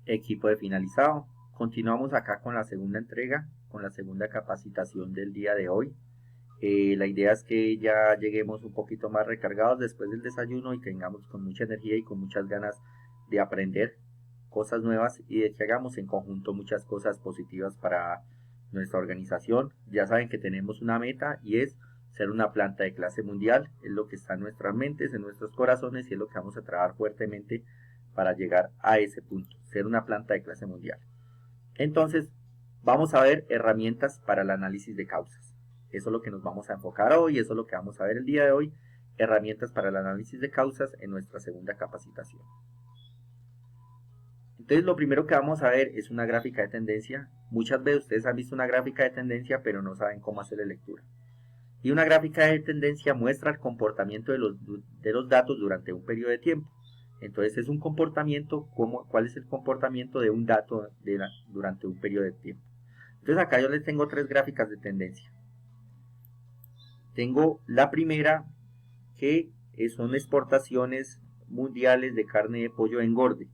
Equipo de finalizado. Continuamos acá con la segunda entrega, con la segunda capacitación del día de hoy. La idea es que ya lleguemos un poquito más recargados después del desayuno y tengamos con mucha energía y con muchas ganas de aprender cosas nuevas y de que hagamos en conjunto muchas cosas positivas para nuestra organización. Ya saben que tenemos una meta y es ser una planta de clase mundial. Es lo que está en nuestras mentes, en nuestros corazones y es lo que vamos a trabajar fuertemente para llegar a ese punto, ser una planta de clase mundial. Entonces, vamos a ver herramientas para el análisis de causas. Eso es lo que nos vamos a enfocar hoy, eso es lo que vamos a ver el día de hoy, herramientas para el análisis de causas en nuestra segunda capacitación. Entonces lo primero que vamos a ver es una gráfica de tendencia. Muchas veces ustedes han visto una gráfica de tendencia pero no saben cómo hacerle lectura. Y una gráfica de tendencia muestra el comportamiento de los datos durante un periodo de tiempo. Entonces es un comportamiento, ¿cuál es el comportamiento de un dato durante un periodo de tiempo? Entonces acá yo les tengo tres gráficas de tendencia. Tengo la primera que son exportaciones mundiales de carne de pollo engorde.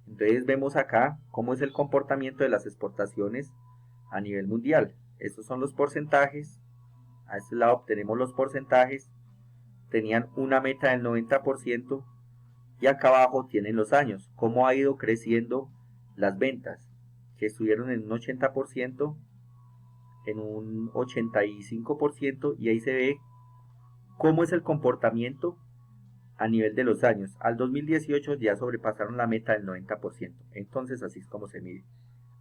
Entonces vemos acá cómo es el comportamiento de las exportaciones a nivel mundial. Estos son los porcentajes. A este lado tenemos los porcentajes. Tenían una meta del 90%. Y acá abajo tienen los años, cómo ha ido creciendo las ventas, que estuvieron en un 80%, en un 85%, y ahí se ve cómo es el comportamiento a nivel de los años. Al 2018 ya sobrepasaron la meta del 90%, entonces así es como se mide.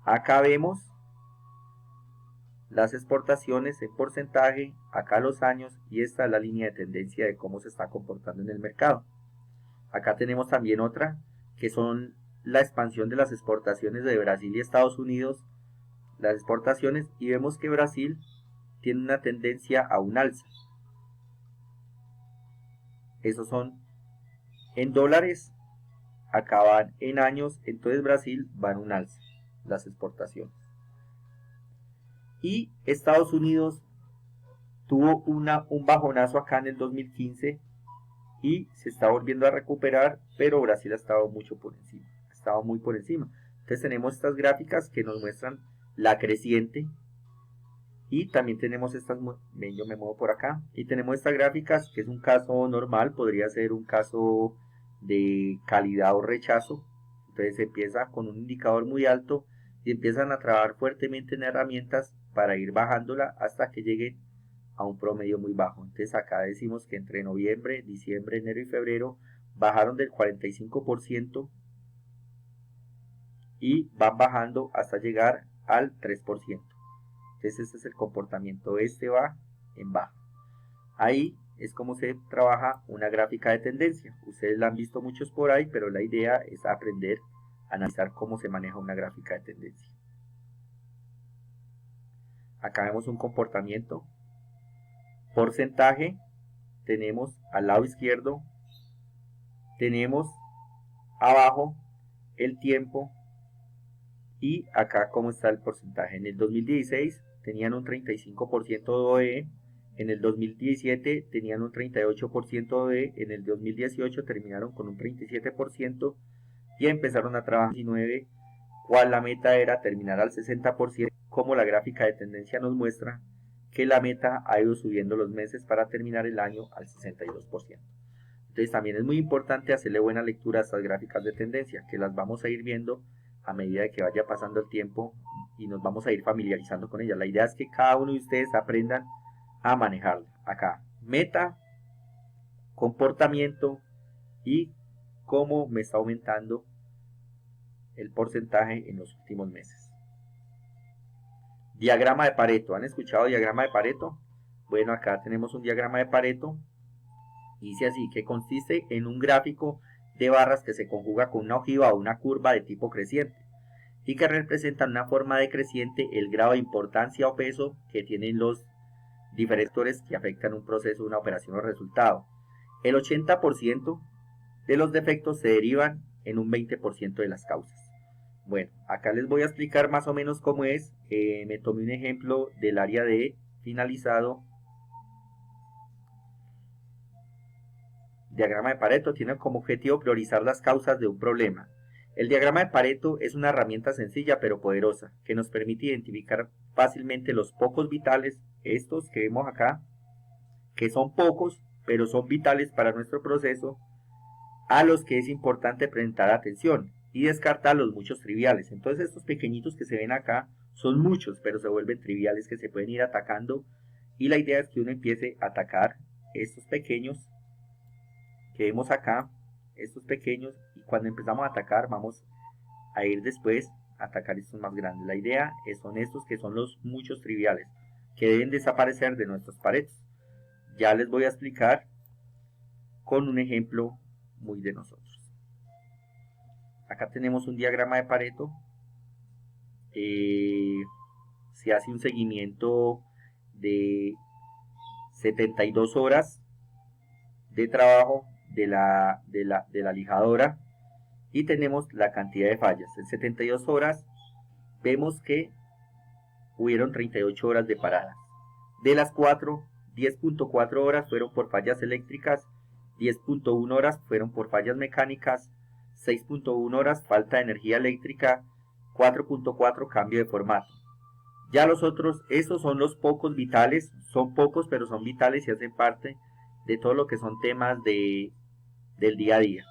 Acá vemos las exportaciones en porcentaje, acá los años, y esta es la línea de tendencia de cómo se está comportando en el mercado. Acá tenemos también otra, que son la expansión de las exportaciones de Brasil y Estados Unidos, las exportaciones, y vemos que Brasil tiene una tendencia a un alza. Esos son en dólares, acá van en años, entonces Brasil va en un alza, las exportaciones. Y Estados Unidos tuvo un bajonazo acá en el 2015, y se está volviendo a recuperar, pero Brasil ha estado mucho por encima, ha estado muy por encima. Entonces tenemos estas gráficas que nos muestran la creciente y también tenemos estas, ven, yo me muevo por acá, y tenemos estas gráficas que es un caso normal, podría ser un caso de calidad o rechazo. Entonces se empieza con un indicador muy alto y empiezan a trabajar fuertemente en herramientas para ir bajándola hasta que lleguen a un promedio muy bajo. Entonces acá decimos que entre noviembre, diciembre, enero y febrero bajaron del 45% y van bajando hasta llegar al 3%. Entonces este es el comportamiento, este va en baja. Ahí es como se trabaja una gráfica de tendencia. Ustedes la han visto muchos por ahí, pero la idea es aprender a analizar cómo se maneja una gráfica de tendencia. Acá vemos un comportamiento. Porcentaje, tenemos al lado izquierdo, tenemos abajo el tiempo y acá cómo está el porcentaje. En el 2016 tenían un 35% de OE, en el 2017 tenían un 38% de OE, en el 2018 terminaron con un 37% y empezaron a trabajar en 2019, cual la meta era terminar al 60%, como la gráfica de tendencia nos muestra que la meta ha ido subiendo los meses para terminar el año al 62%. Entonces también es muy importante hacerle buena lectura a estas gráficas de tendencia, que las vamos a ir viendo a medida que vaya pasando el tiempo y nos vamos a ir familiarizando con ellas. La idea es que cada uno de ustedes aprendan a manejarla. Acá, meta, comportamiento y cómo me está aumentando el porcentaje en los últimos meses. Diagrama de Pareto. ¿Han escuchado diagrama de Pareto? Bueno, acá tenemos un diagrama de Pareto. Dice así, que consiste en un gráfico de barras que se conjuga con una ojiva o una curva de tipo creciente y que representan una forma decreciente el grado de importancia o peso que tienen los diferentes factores que afectan un proceso, una operación o resultado. El 80% de los defectos se derivan en un 20% de las causas. Bueno, acá les voy a explicar más o menos cómo es. Me tomé un ejemplo del área de finalizado. Diagrama de Pareto tiene como objetivo priorizar las causas de un problema. El diagrama de Pareto es una herramienta sencilla pero poderosa que nos permite identificar fácilmente los pocos vitales, estos que vemos acá, que son pocos pero son vitales para nuestro proceso, a los que es importante prestar atención y descartar los muchos triviales. Entonces estos pequeñitos que se ven acá son muchos pero se vuelven triviales que se pueden ir atacando, y la idea es que uno empiece a atacar estos pequeños que vemos acá, estos pequeños, y cuando empezamos a atacar vamos a ir después a atacar estos más grandes. La idea son estos que son los muchos triviales que deben desaparecer de nuestros Paretos. Ya les voy a explicar con un ejemplo muy de nosotros. Acá tenemos un diagrama de Pareto. Se hace un seguimiento de 72 horas de trabajo de la lijadora y tenemos la cantidad de fallas. En 72 horas vemos que hubieron 38 horas de paradas. De las 10.4 horas fueron por fallas eléctricas, 10.1 horas fueron por fallas mecánicas, 6.1 horas falta de energía eléctrica, 4.4 cambio de formato. Ya los otros, esos son los pocos vitales, son pocos pero son vitales y hacen parte de todo lo que son temas del día a día.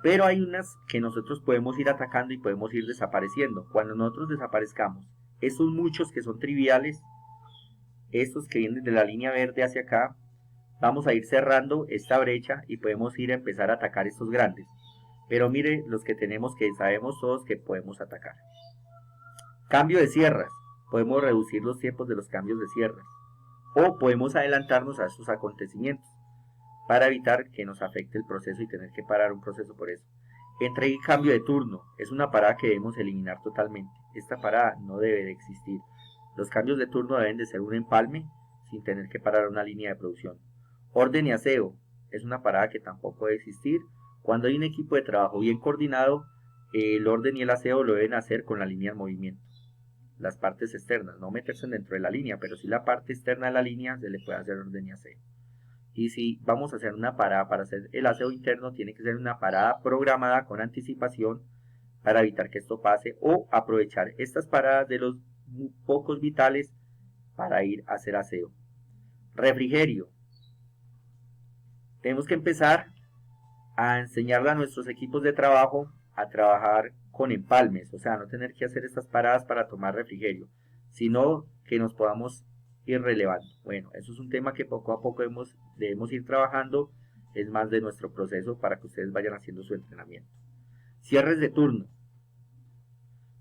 Pero hay unas que nosotros podemos ir atacando y podemos ir desapareciendo. Cuando nosotros desaparezcamos esos muchos que son triviales, estos que vienen de la línea verde hacia acá, vamos a ir cerrando esta brecha y podemos ir a empezar a atacar estos grandes. Pero mire los que tenemos, que sabemos todos que podemos atacar. Cambio de sierras. Podemos reducir los tiempos de los cambios de sierras. O podemos adelantarnos a estos acontecimientos para evitar que nos afecte el proceso y tener que parar un proceso por eso. Entrega y cambio de turno. Es una parada que debemos eliminar totalmente. Esta parada no debe de existir. Los cambios de turno deben de ser un empalme sin tener que parar una línea de producción. Orden y aseo. Es una parada que tampoco debe existir. Cuando hay un equipo de trabajo bien coordinado, el orden y el aseo lo deben hacer con la línea de movimiento. Las partes externas, no meterse dentro de la línea, pero si la parte externa de la línea se le puede hacer orden y aseo. Y si vamos a hacer una parada para hacer el aseo interno, tiene que ser una parada programada con anticipación para evitar que esto pase, o aprovechar estas paradas de los pocos vitales para ir a hacer aseo. Refrigerio. Tenemos que empezar a enseñarle a nuestros equipos de trabajo a trabajar con empalmes, o sea, no tener que hacer estas paradas para tomar refrigerio, sino que nos podamos ir relevando. Bueno, eso es un tema que poco a poco debemos ir trabajando, es más de nuestro proceso para que ustedes vayan haciendo su entrenamiento. Cierres de turno.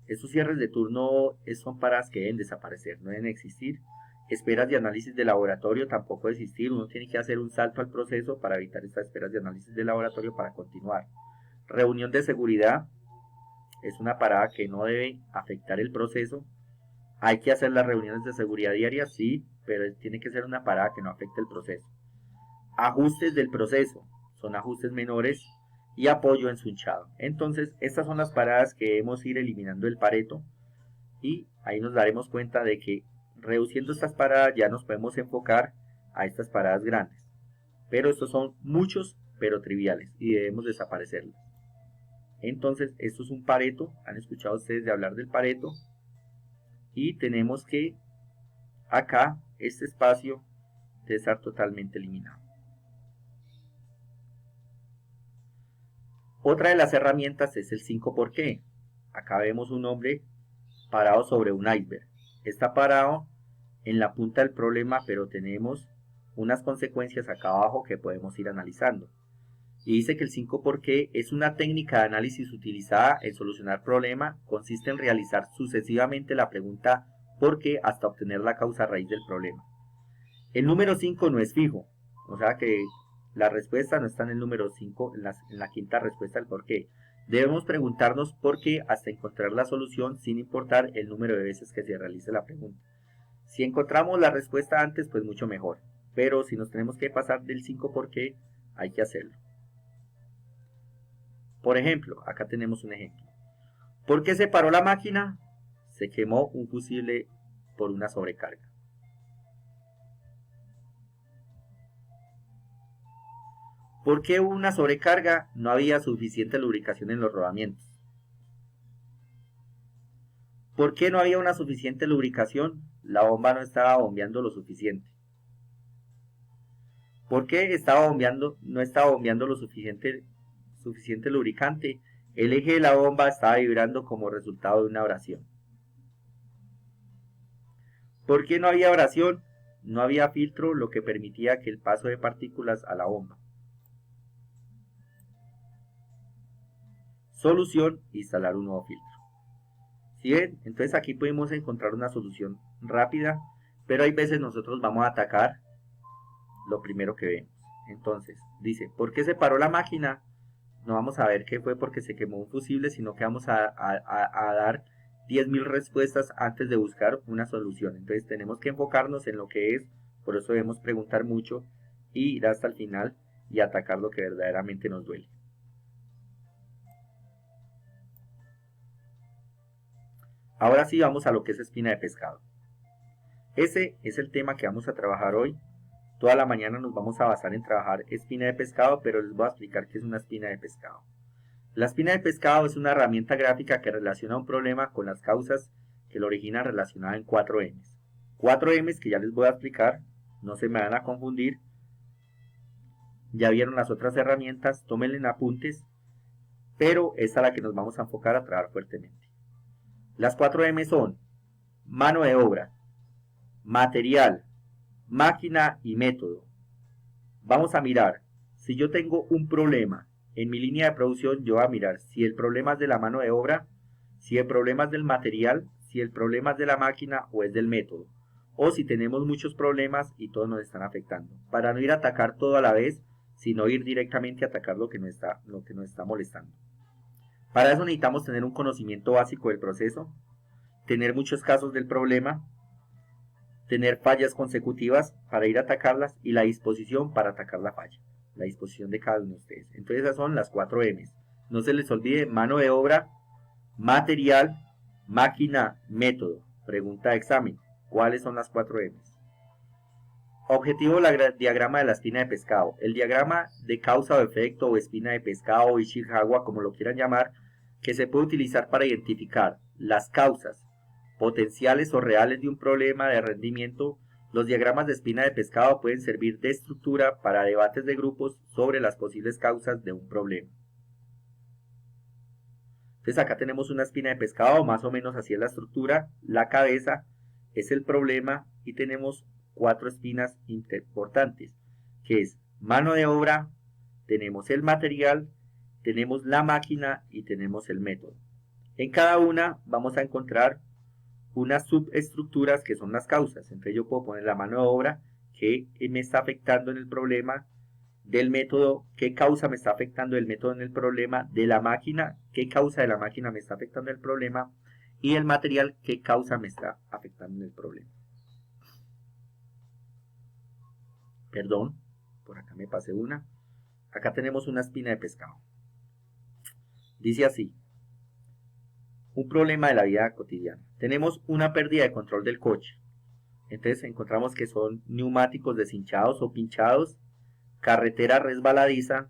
Estos cierres de turno son paradas que deben desaparecer, no deben existir. Esperas de análisis de laboratorio tampoco debe existir, uno tiene que hacer un salto al proceso para evitar estas esperas de análisis de laboratorio para continuar. Reunión de seguridad. Es una parada que no debe afectar el proceso. Hay que hacer las reuniones de seguridad diarias, sí, pero tiene que ser una parada que no afecte el proceso. Ajustes del proceso, son ajustes menores, y apoyo en su hinchado. Entonces, estas son las paradas que debemos ir eliminando del Pareto, y ahí nos daremos cuenta de que reduciendo estas paradas ya nos podemos enfocar a estas paradas grandes. Pero estos son muchos, pero triviales, y debemos desaparecerlos. Entonces, esto es un Pareto. Han escuchado ustedes de hablar del Pareto. Y tenemos que acá este espacio debe estar totalmente eliminado. Otra de las herramientas es el 5 por qué. Acá vemos un hombre parado sobre un iceberg. Está parado en la punta del problema, pero tenemos unas consecuencias acá abajo que podemos ir analizando. Y dice que el 5 por qué es una técnica de análisis utilizada en solucionar problema. Consiste en realizar sucesivamente la pregunta ¿por qué? Hasta obtener la causa raíz del problema. El número 5 no es fijo, o sea que la respuesta no está en el número 5, en la quinta respuesta del por qué. Debemos preguntarnos por qué hasta encontrar la solución sin importar el número de veces que se realice la pregunta. Si encontramos la respuesta antes, pues mucho mejor. Pero si nos tenemos que pasar del 5 por qué, hay que hacerlo. Por ejemplo, acá tenemos un ejemplo. ¿Por qué se paró la máquina? Se quemó un fusible por una sobrecarga. ¿Por qué hubo una sobrecarga? No había suficiente lubricación en los rodamientos. ¿Por qué no había una suficiente lubricación? La bomba no estaba bombeando lo suficiente. ¿Por qué no estaba bombeando lo suficiente lubricante? El eje de la bomba estaba vibrando como resultado de una abrasión. ¿Por qué no había abrasión? No había filtro, lo que permitía que el paso de partículas a la bomba. Solución: instalar un nuevo filtro. ¿Sí ven? Entonces aquí podemos encontrar una solución rápida, pero hay veces nosotros vamos a atacar lo primero que vemos. Entonces, dice, ¿por qué se paró la máquina? No vamos a ver qué fue porque se quemó un fusible, sino que vamos a dar 10.000 respuestas antes de buscar una solución. Entonces tenemos que enfocarnos en lo que es, por eso debemos preguntar mucho y ir hasta el final y atacar lo que verdaderamente nos duele. Ahora sí vamos a lo que es espina de pescado. Ese es el tema que vamos a trabajar hoy. Toda la mañana nos vamos a basar en trabajar espina de pescado, pero les voy a explicar qué es una espina de pescado. La espina de pescado es una herramienta gráfica que relaciona un problema con las causas que lo originan, relacionada en 4 M's. 4 M's que ya les voy a explicar, no se me van a confundir. Ya vieron las otras herramientas, tómenle en apuntes, pero esta es la que nos vamos a enfocar a trabajar fuertemente. Las 4 M son mano de obra, material, máquina y método. Vamos a mirar, si yo tengo un problema en mi línea de producción, yo voy a mirar si el problema es de la mano de obra, si el problema es del material, si el problema es de la máquina o es del método. O si tenemos muchos problemas y todos nos están afectando. Para no ir a atacar todo a la vez, sino ir directamente a atacar lo que nos está molestando. Para eso necesitamos tener un conocimiento básico del proceso, tener muchos casos del problema, tener fallas consecutivas para ir a atacarlas y la disposición para atacar la falla, la disposición de cada uno de ustedes. Entonces esas son las 4 M's. No se les olvide: mano de obra, material, máquina, método. Pregunta de examen: ¿cuáles son las 4 M's? Objetivo del diagrama de la espina de pescado. El diagrama de causa o efecto, o espina de pescado, o Ishikawa, como lo quieran llamar, que se puede utilizar para identificar las causas potenciales o reales de un problema de rendimiento. Los diagramas de espina de pescado pueden servir de estructura para debates de grupos sobre las posibles causas de un problema. Entonces acá tenemos una espina de pescado, más o menos así es la estructura. La cabeza es el problema y tenemos 4 espinas importantes, que es mano de obra, tenemos el material, tenemos la máquina y tenemos el método. En cada una vamos a encontrar unas subestructuras que son las causas. Entonces yo puedo poner la mano de obra, que me está afectando en el problema; del método, qué causa me está afectando el método en el problema; de la máquina, qué causa de la máquina me está afectando el problema; y el material, qué causa me está afectando en el problema. Perdón, por acá me pasé una. Acá tenemos una espina de pescado. Dice así: un problema de la vida cotidiana. Tenemos una pérdida de control del coche. Entonces encontramos que son neumáticos deshinchados o pinchados, carretera resbaladiza,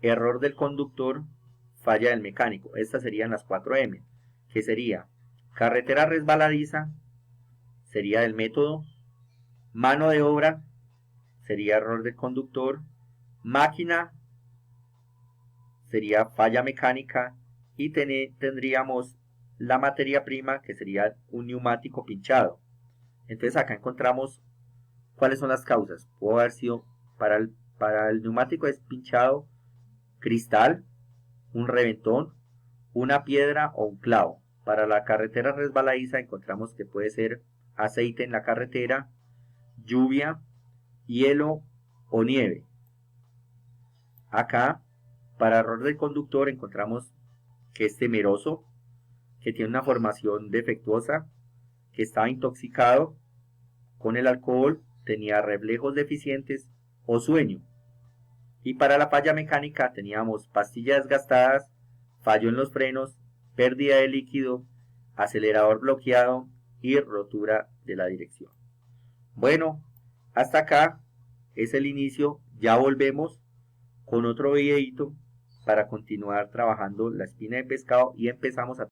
error del conductor, falla del mecánico. Estas serían las 4 M, que sería carretera resbaladiza, sería del método; mano de obra, sería error del conductor; máquina, sería falla mecánica; y tendríamos la materia prima, que sería un neumático pinchado. Entonces acá encontramos cuáles son las causas. Puede haber sido para el neumático es pinchado cristal, un reventón, una piedra o un clavo. Para la carretera resbaladiza encontramos que puede ser aceite en la carretera, lluvia, hielo o nieve. Acá, para error del conductor, encontramos que es temeroso, que tiene una formación defectuosa, que estaba intoxicado con el alcohol, tenía reflejos deficientes o sueño. Y para la falla mecánica teníamos pastillas desgastadas, fallo en los frenos, pérdida de líquido, acelerador bloqueado y rotura de la dirección. Bueno, hasta acá es el inicio. Ya volvemos con otro videito para continuar trabajando la espina de pescado y empezamos a